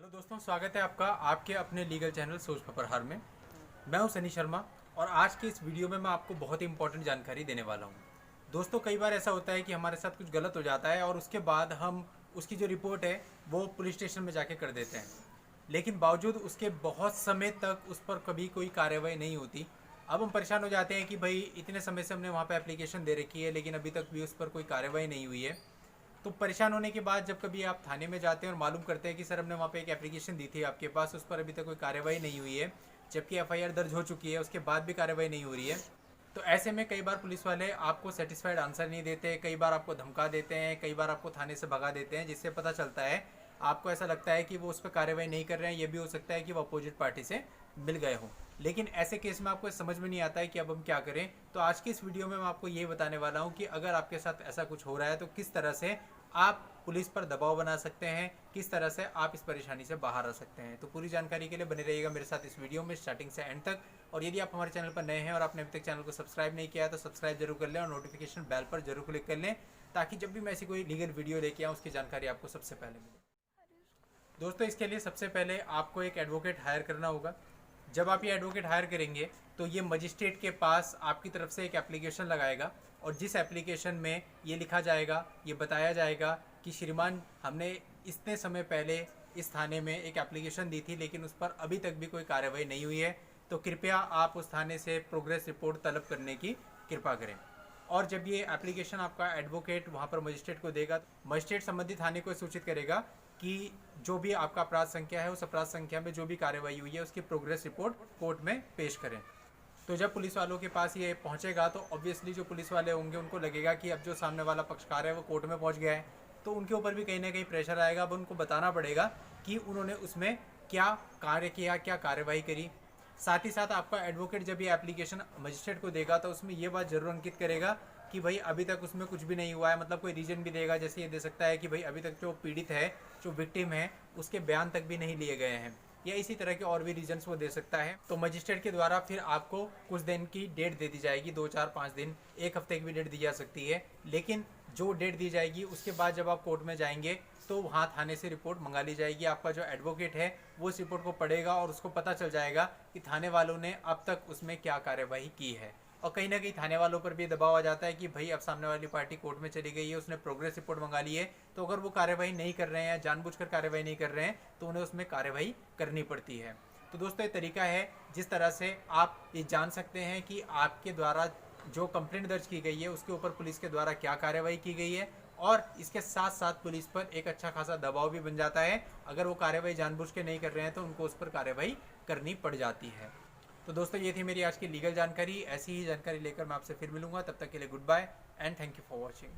Hello दोस्तों, स्वागत है आपका आपके अपने लीगल चैनल सोच पर प्रहार में। मैं हूं सनी शर्मा और आज के इस वीडियो में मैं आपको बहुत ही इंपॉर्टेंट जानकारी देने वाला हूं। दोस्तों, कई बार ऐसा होता है कि हमारे साथ कुछ गलत हो जाता है और उसके बाद हम उसकी जो रिपोर्ट है वो पुलिस स्टेशन में जाके कर देते हैं, लेकिन बावजूद उसके बहुत समय तक उस पर कभी कोई कार्रवाई नहीं होती। अब हम परेशान हो जाते हैं कि भाई इतने समय से हमने वहाँ पर एप्लीकेशन दे रखी है लेकिन अभी तक भी उस पर कोई कार्रवाई नहीं हुई है। तो परेशान होने के बाद जब कभी आप थाने में जाते हैं और मालूम करते हैं कि सर हमने वहाँ पे एक एप्लीकेशन दी थी आपके पास, उस पर अभी तक कोई कार्रवाई नहीं हुई है, जबकि एफआईआर दर्ज हो चुकी है, उसके बाद भी कार्रवाई नहीं हो रही है। तो ऐसे में कई बार पुलिस वाले आपको सेटिस्फाइड आंसर नहीं देते, कई बार आपको धमका देते हैं, कई बार आपको थाने से भगा देते हैं, जिससे पता चलता है आपको ऐसा लगता है कि वो उस पर कार्रवाई नहीं कर रहे हैं। ये भी हो सकता है कि वो अपोजिट पार्टी से मिल गए हों, लेकिन ऐसे केस में आपको समझ में नहीं आता है कि अब हम क्या करें। तो आज की इस वीडियो में मैं आपको ये बताने वाला हूँ कि अगर आपके साथ ऐसा कुछ हो रहा है तो किस तरह से आप पुलिस पर दबाव बना सकते हैं, किस तरह से आप इस परेशानी से बाहर आ सकते हैं। तो पूरी जानकारी के लिए बने रहिएगा मेरे साथ इस वीडियो में स्टार्टिंग से एंड तक। और यदि आप हमारे चैनल पर नए हैं और आपने अभी तक चैनल को सब्सक्राइब नहीं किया है तो सब्सक्राइब जरूर कर लें और नोटिफिकेशन बेल पर जरूर क्लिक कर लें, ताकि जब भी मैं ऐसी कोई लीगल वीडियो लेके आऊँ उसकी जानकारी आपको सबसे पहले मिले। दोस्तों, इसके लिए सबसे पहले आपको एक एडवोकेट हायर करना होगा। जब आप ये एडवोकेट हायर करेंगे तो ये मजिस्ट्रेट के पास आपकी तरफ से एक एप्लीकेशन लगाएगा, और जिस एप्लीकेशन में ये लिखा जाएगा, ये बताया जाएगा कि श्रीमान हमने इतने समय पहले इस थाने में एक एप्लीकेशन दी थी लेकिन उस पर अभी तक भी कोई कार्रवाई नहीं हुई है, तो कृपया आप उस थाने से प्रोग्रेस रिपोर्ट तलब करने की कृपा करें। और जब ये एप्लीकेशन आपका एडवोकेट वहाँ पर मजिस्ट्रेट को देगा, मजिस्ट्रेट संबंधित थाने को सूचित करेगा कि जो भी आपका अपराध संख्या है उस अपराध संख्या में जो भी कार्रवाई हुई है उसकी प्रोग्रेस रिपोर्ट कोर्ट में पेश करें। तो जब पुलिस वालों के पास ये पहुंचेगा तो ऑब्वियसली जो पुलिस वाले होंगे उनको लगेगा कि अब जो सामने वाला पक्षकार है वो कोर्ट में पहुंच गया है, तो उनके ऊपर भी कहीं ना कहीं प्रेशर आएगा। अब उनको बताना पड़ेगा कि उन्होंने उसमें क्या कार्य किया, क्या कार्रवाई करी। साथ ही साथ आपका एडवोकेट जब ये एप्लीकेशन मजिस्ट्रेट को देगा तो उसमें ये बात जरूर अंकित करेगा कि भाई अभी तक उसमें कुछ भी नहीं हुआ है, मतलब कोई रीजन भी देगा। जैसे ये दे सकता है कि भाई अभी तक जो पीड़ित है, जो विक्टिम है, उसके बयान तक भी नहीं लिए गए हैं, या इसी तरह के और भी रीजंस वो दे सकता है। तो मजिस्ट्रेट के द्वारा फिर आपको कुछ दिन की डेट दे दी जाएगी, 2 4 5 दिन, एक हफ्ते की भी डेट दी जा सकती है। लेकिन जो डेट दी जाएगी उसके बाद जब आप कोर्ट में जाएंगे तो वहाँ थाने से रिपोर्ट मंगा ली जाएगी। आपका जो एडवोकेट है वो इस रिपोर्ट को पढ़ेगा और उसको पता चल जाएगा कि थाने वालों ने अब तक उसमें क्या कार्यवाही की है। और कहीं ना कहीं थाने वालों पर भी दबाव आ जाता है कि भाई अब सामने वाली पार्टी कोर्ट में चली गई है, उसने प्रोग्रेस रिपोर्ट मंगा ली है, तो अगर वो कार्यवाही नहीं कर रहे हैं, जानबूझकर कार्यवाही नहीं कर रहे हैं, तो उन्हें उसमें कार्यवाही करनी पड़ती है। तो दोस्तों, ये तरीका है जिस तरह से आप ये जान सकते हैं कि आपके द्वारा जो कंप्लेंट दर्ज की गई है उसके ऊपर पुलिस के द्वारा क्या कार्रवाई की गई है। और इसके साथ साथ पुलिस पर एक अच्छा खासा दबाव भी बन जाता है। अगर वो कार्रवाई जानबूझ के नहीं कर रहे हैं तो उनको उस पर कार्रवाई करनी पड़ जाती है। तो दोस्तों, ये थी मेरी आज की लीगल जानकारी। ऐसी ही जानकारी लेकर मैं आपसे फिर मिलूंगा। तब तक के लिए goodbye and thank you for watching.